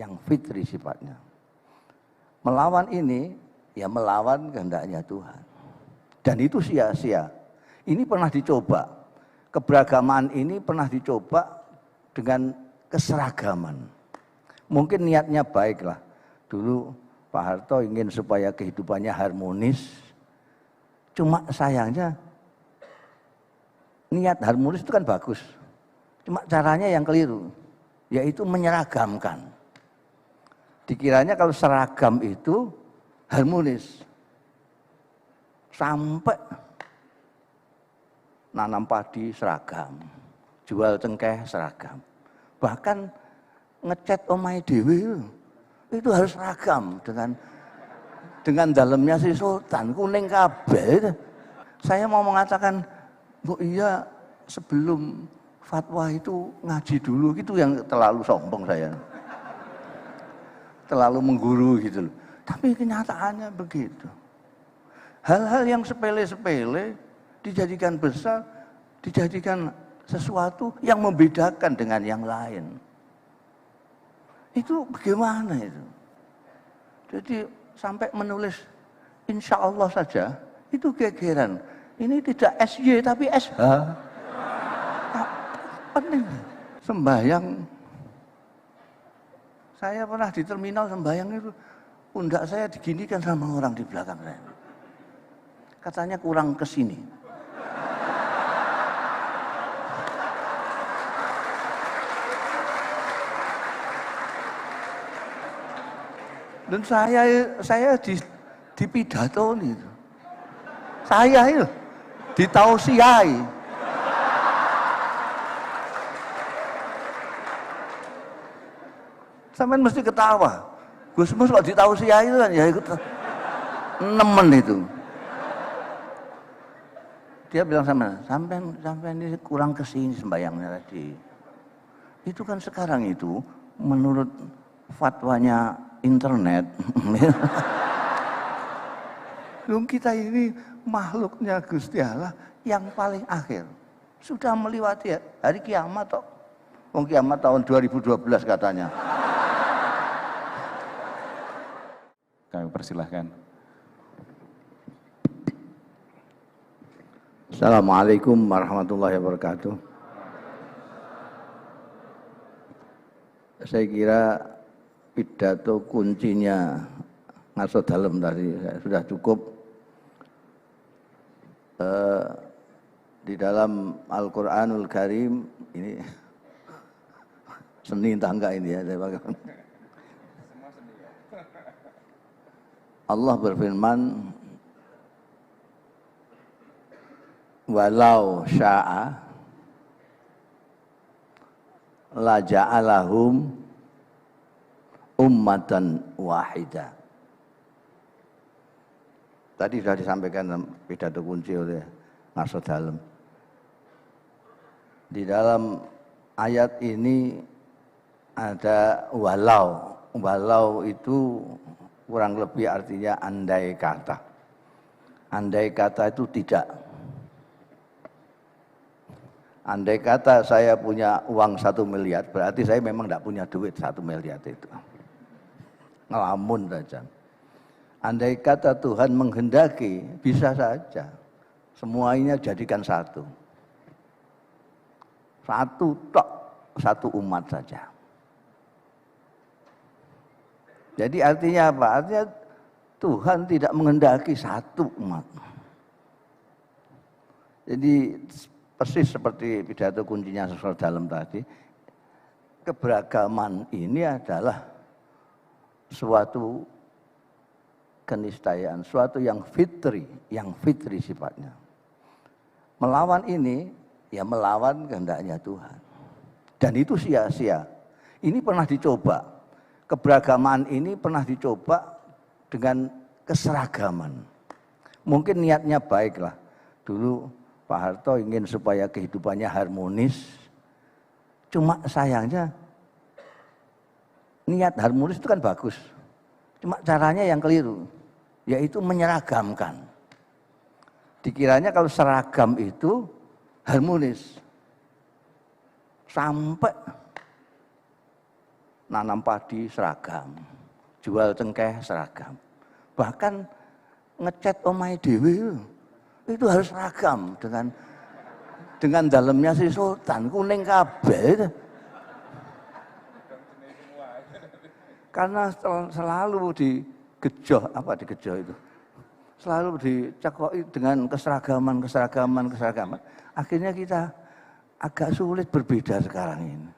yang fitri sifatnya. Melawan ini, ya melawan kehendaknya Tuhan. Dan itu sia-sia. Ini pernah dicoba. Keberagaman ini pernah dicoba dengan keseragaman. Mungkin niatnya baiklah. Dulu Pak Harto ingin supaya kehidupannya harmonis. Cuma sayangnya niat harmonis itu kan bagus. Cuma caranya yang keliru, yaitu menyeragamkan. Dikiranya kalau seragam itu harmonis. Sampai nanam padi seragam, jual cengkeh seragam. Bahkan ngecat omahe dhewe itu harus seragam dengan dalamnya si sultan kuning kabeh. Saya mau mengatakan, Bu iya sebelum fatwa itu ngaji dulu, gitu yang terlalu sombong saya. Terlalu mengguru gitu loh. Tapi kenyataannya begitu. Hal-hal yang sepele-sepele dijadikan besar, dijadikan sesuatu yang membedakan dengan yang lain. Itu bagaimana itu? Jadi sampai menulis insya Allah saja, itu gegeran. Ini tidak SY tapi SH. Penting. Sembahyang. Saya pernah di terminal sembahyang itu, pundak saya diginikan sama orang di belakang saya. Katanya kurang kesini. Dan saya di pidato itu. Saya itu ditausiai. Sampean mesti ketawa. Gus Mus kok ditausiai itu kan ya ikut nemen itu. Dia bilang sama, sampean ini kurang kesini sembayangnya tadi. Itu kan sekarang itu menurut fatwanya internet. Kita ini makhluknya Gusti Allah yang paling akhir. Sudah melewati hari kiamat toh. Wong kiamat tahun 2012 katanya. Kami persilahkan. Assalamualaikum warahmatullahi wabarakatuh. Saya kira pidato kuncinya ngaso dalem tadi sudah cukup. Di dalam Al-Quranul Karim ini seni tangga ini ya, Allah berfirman, walau sya'a la ja'alahum ummatan wahidah. Tadi sudah disampaikan dalam pidato kunci oleh Ngaso Dalem. Di dalam ayat ini ada walau. Walau itu kurang lebih artinya andai kata. Andai kata itu tidak. Andai kata saya punya uang 1 miliar, berarti saya memang tidak punya duit 1 miliar itu. Ngelamun saja. Andai kata Tuhan menghendaki, bisa saja. Semuanya jadikan satu. Satu tok, satu umat saja. Jadi artinya apa? Artinya Tuhan tidak menghendaki satu umat. Jadi persis seperti pidato kuncinya Ngaso Dalem tadi, keberagaman ini adalah suatu keniscayaan, suatu yang fitri sifatnya. Melawan ini, ya melawan kehendaknya Tuhan. Dan itu sia-sia. Ini pernah dicoba. Keberagaman ini pernah dicoba dengan keseragaman. Mungkin niatnya baiklah. Dulu Pak Harto ingin supaya kehidupannya harmonis. Cuma sayangnya niat harmonis itu kan bagus. Cuma caranya yang keliru, yaitu menyeragamkan. Dikiranya kalau seragam itu harmonis. Sampai nanam padi seragam, jual cengkeh seragam. Bahkan ngecat omahe dhewe itu harus seragam dengan dalamnya si sultan kuning kabeh. Karena selalu digejoh itu. Selalu dicekoki dengan keseragaman. Akhirnya kita agak sulit berbeda sekarang ini.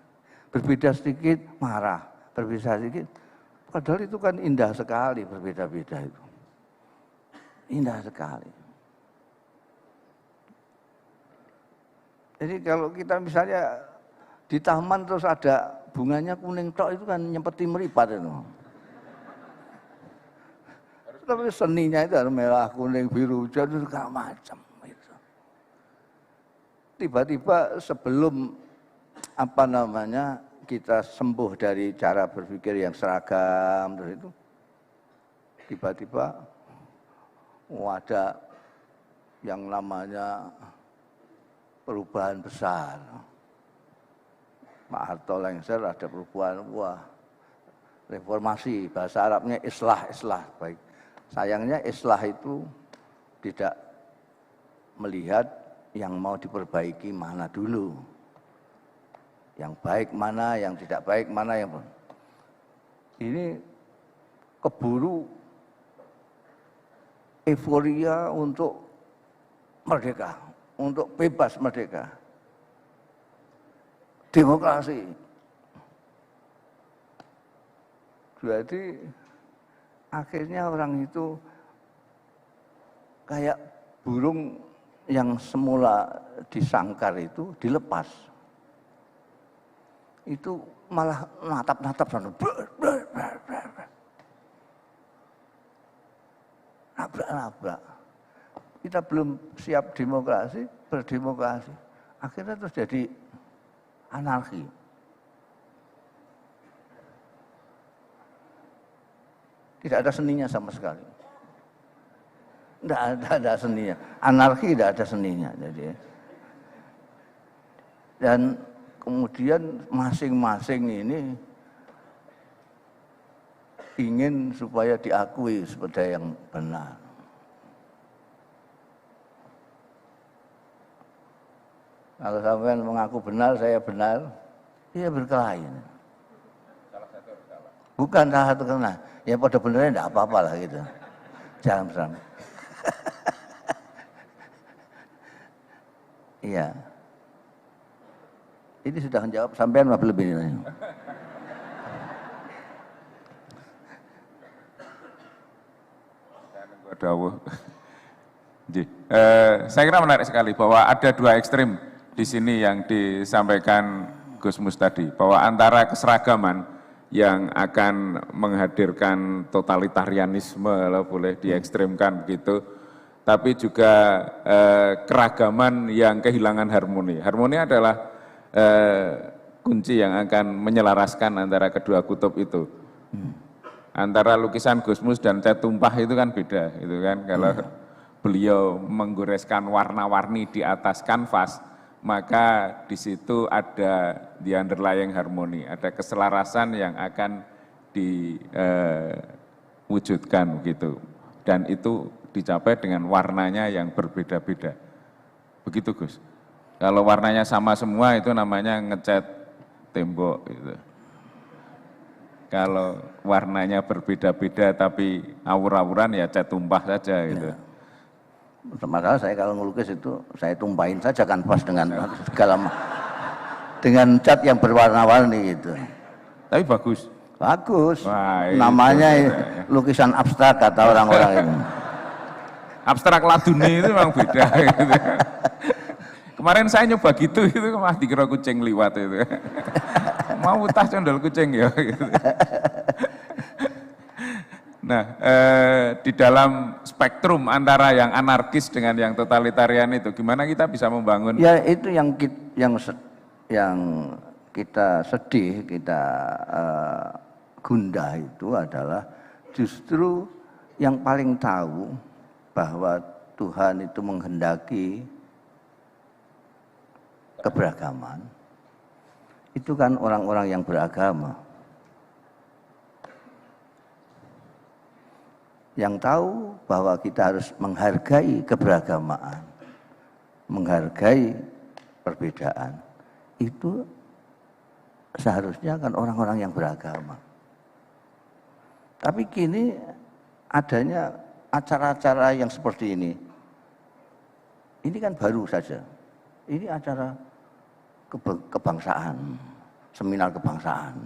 Berbeda sedikit marah, berbeda sedikit. Padahal itu kan indah sekali berbeda-beda itu. Indah sekali. Jadi kalau kita misalnya di taman terus ada bunganya kuning tok itu kan nyempeti meripat itu. Tapi seninya itu harus merah, kuning, biru, hijau itu segala macam. Gitu. Tiba-tiba sebelum kita sembuh dari cara berpikir yang seragam terus itu, tiba-tiba ada yang namanya perubahan besar. Pak Harto lengser ada perubahan, reformasi, bahasa Arabnya islah baik. Sayangnya islah itu tidak melihat yang mau diperbaiki mana dulu. Yang baik mana, yang tidak baik mana, yang ini keburu euforia untuk merdeka, untuk bebas merdeka. Demokrasi. Jadi akhirnya orang itu kayak burung yang semula disangkar itu dilepas. Itu malah natap-natap sana. Nabrak-nabrak. Kita belum siap demokrasi, berdemokrasi. Akhirnya terus jadi anarki. Tidak ada seninya sama sekali. Tidak ada seninya. Anarki tidak ada seninya. Jadi. Dan kemudian masing-masing ini ingin supaya diakui sebagai yang benar. Kalau sampean mengaku benar, saya benar, dia berkelahi. Salah satu salah. Bukan salah satu kena. Ya pada benernya enggak apa-apa lah gitu. Jangan bersama. Iya. Ini sudah menjawab sampean apa lebih ini? Saya kira menarik sekali bahwa ada dua ekstrim di sini yang disampaikan Gus Mus tadi, bahwa antara keseragaman yang akan menghadirkan totalitarianisme, boleh diekstrimkan begitu, tapi juga keragaman yang kehilangan harmoni. Harmoni adalah kunci yang akan menyelaraskan antara kedua kutub itu. Antara lukisan Gus Mus dan cat tumpah itu kan beda, itu kan. Kalau beliau menggoreskan warna-warni di atas kanvas, maka di situ ada the underlying harmony, ada keselarasan yang akan diwujudkan gitu. Dan itu dicapai dengan warnanya yang berbeda-beda. Begitu Gus. Kalau warnanya sama semua itu namanya ngecat tembok gitu. Kalau warnanya berbeda-beda tapi awur-awuran ya cat tumpah saja gitu. Ya. Masalah saya kalau ngelukis itu saya tumpahin saja kanvas dengan segala dengan cat yang berwarna-warni gitu. Tapi bagus. Bagus. Wah, namanya lukisan abstrak kata orang-orang itu. Abstrak laduni itu memang beda gitu. Kemarin saya nyoba gitu itu mah dikira kucing liwat itu. Mau utah condol kucing ya gitu. Nah, di dalam spektrum antara yang anarkis dengan yang totalitarian itu, gimana kita bisa membangun? Ya itu yang kita sedih, kita gundah itu adalah justru yang paling tahu bahwa Tuhan itu menghendaki keberagaman, itu kan orang-orang yang beragama. yang tahu bahwa kita harus menghargai keberagamaan, menghargai perbedaan. Itu seharusnya kan orang-orang yang beragama. Tapi kini adanya acara-acara yang seperti ini kan baru saja. Ini acara kebangsaan, seminar kebangsaan.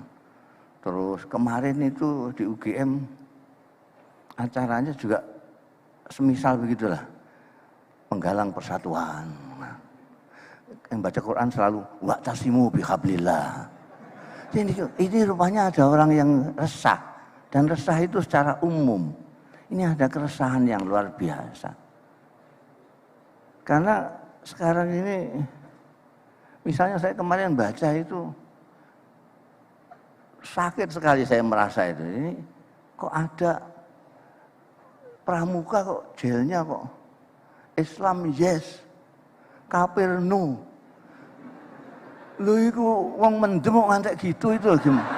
Terus kemarin itu di UGM acaranya juga semisal begitulah, penggalang persatuan. Yang baca Quran selalu wa'tasimu bihablillah. Ini rupanya ada orang yang resah, dan resah itu secara umum. Ini ada keresahan yang luar biasa. Karena sekarang ini, misalnya saya kemarin baca itu, sakit sekali saya merasa itu. Ini kok ada pramuka kok jelnya kok Islam yes, kafir no. Lho iku wong mendem kok ngantek gitu itu gimana?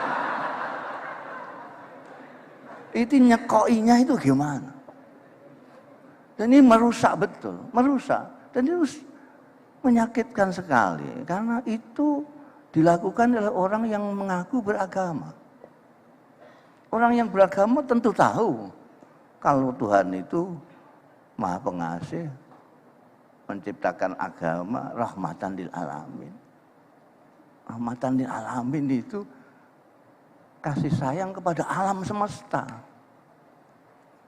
Itu nyekoinya itu gimana? Dan ini merusak betul, merusak. Dan itu menyakitkan sekali karena itu dilakukan oleh orang yang mengaku beragama. Orang yang beragama tentu tahu kalau Tuhan itu Maha Pengasih, menciptakan agama rahmatan lil alamin. Rahmatan lil alamin itu kasih sayang kepada alam semesta.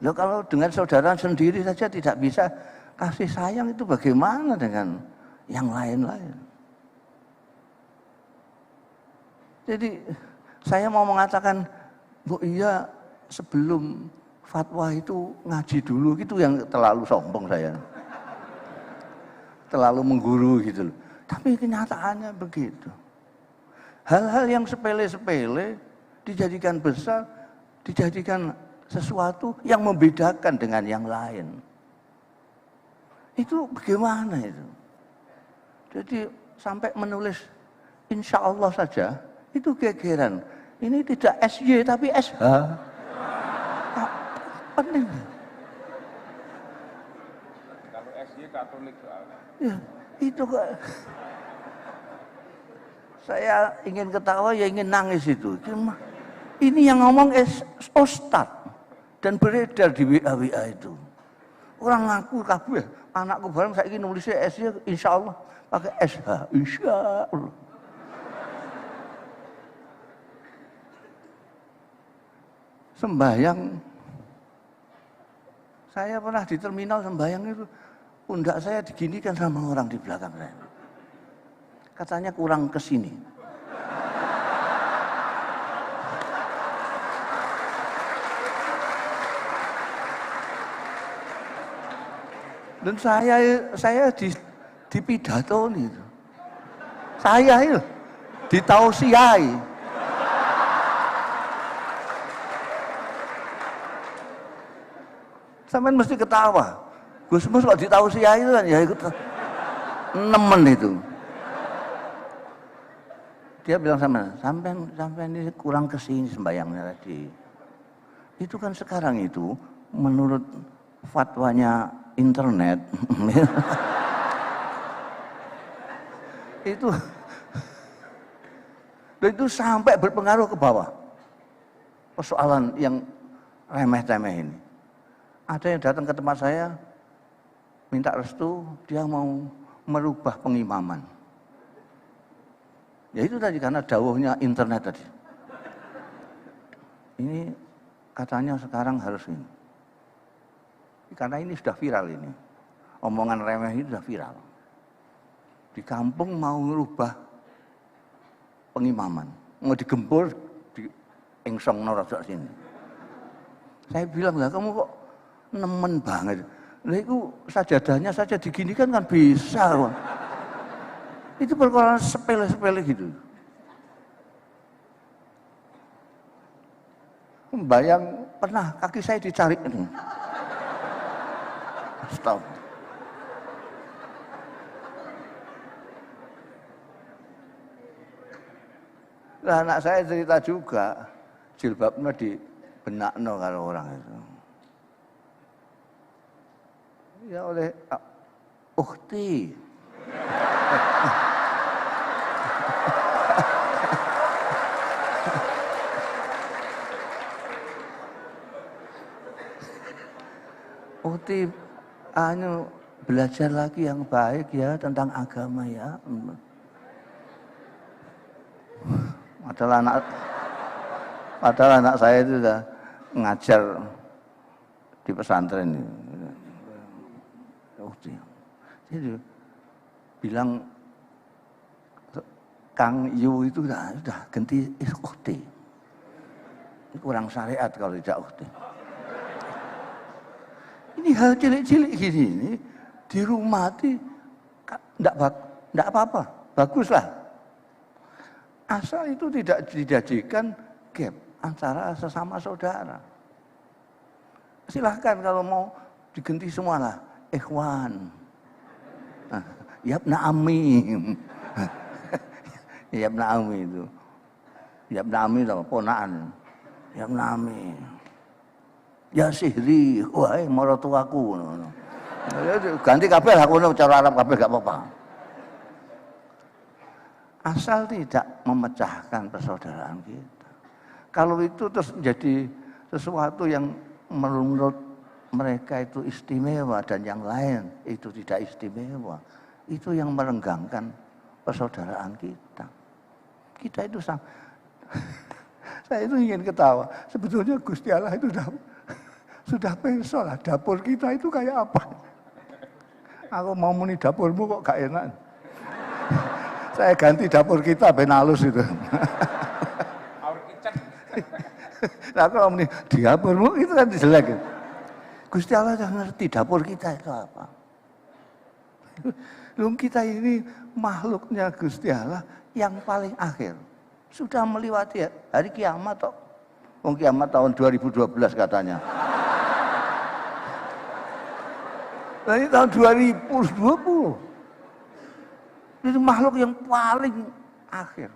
Loh, kalau dengan saudara sendiri saja tidak bisa kasih sayang, itu bagaimana dengan yang lain-lain? Jadi saya mau mengatakan, Bu, iya sebelum fatwa itu ngaji dulu, gitu yang terlalu sombong saya. Terlalu mengguru gitu loh. Tapi kenyataannya begitu. Hal-hal yang sepele-sepele dijadikan besar, dijadikan sesuatu yang membedakan dengan yang lain. Itu bagaimana itu? Jadi sampai menulis insya Allah saja, itu gegeran. Ini tidak SY tapi SH. Penting. Kalau SY Katolik soalnya. Ya, itu kok. Saya ingin ketawa ya ingin nangis itu. Cuma ini yang ngomong Ustadz dan beredar di WA itu. Orang ngaku kabeh, anakku bareng saya ingin nulisnya SY insya Allah pakai SH, insya Allah. Sembahyang, saya pernah di terminal sembahyang itu, pundak saya diginikan sama orang di belakang saya. Katanya kurang kesini. Dan saya di pidato itu. Saya itu ditausiai. Sampai mesti ketawa. Gusmus kok ditausiai itu kan ya ikut nemen itu. Dia bilang sampai ini kurang kesini sembayangnya tadi. Itu kan sekarang itu menurut fatwanya internet itu sampai berpengaruh ke bawah. Persoalan yang remeh-temeh ini. Ada yang datang ke tempat saya minta restu, dia mau merubah pengimaman. Ya itu tadi karena dawuhnya internet tadi. Ini katanya sekarang harus ini. Karena ini sudah viral ini. Omongan remeh ini sudah viral. Di kampung mau merubah pengimaman. Mau digempur, di engsong norojok sini. Saya bilang, lah kamu kok nemen banget. Lah itu sajadahnya saja diginikan kan bisa. Loh. Itu perkara sepele-sepele gitu. Bayang pernah kaki saya dicari ini. Stop. Nah, anak saya cerita juga jilbabnya di benakno kalau orang itu. Ya oleh ukhti. Ukhti, belajar lagi yang baik ya tentang agama ya. Padahal anak saya itu sudah ngajar di pesantren ini. Jadi bilang Kang Yu itu sudah ganti ukhti. Ini kurang syariat kalau tidak ukhti. Ini hal cilik-cilik gini ini di rumah enggak apa-apa, baguslah. Asal itu tidak dijadikan gap antara sesama saudara. Silahkan kalau mau diganti semualah, ikhwan. Yabna Ami. Yabna Ami itu. Yabna Ami itu ponakan. Yabna Ami. Ya sihri, wahai maratuaku. Ganti kabeh aku cara Arab kabeh gak apa-apa. Asal tidak memecahkan persaudaraan kita. Kalau itu terus menjadi sesuatu yang menurut mereka itu istimewa dan yang lain itu tidak istimewa, itu yang merenggangkan persaudaraan kita. Kita itu saya itu ingin ketawa. Sebetulnya Gusti Allah itu sudah pensil lah. Dapur kita itu kayak apa? Aku mau muni dapurmu kok gak enak. Saya ganti dapur kita ben halus itu. Our kitchen. Nah, kalau muni dapurmu itu kan jelek. Gusti Allah sudah ngerti dapur kita itu apa. Lung kita ini makhluknya Gusti Allah yang paling akhir. Sudah melewati hari kiamat toh. Wong kiamat tahun 2012 katanya. Nah, ini tahun 2020. Itu makhluk yang paling akhir.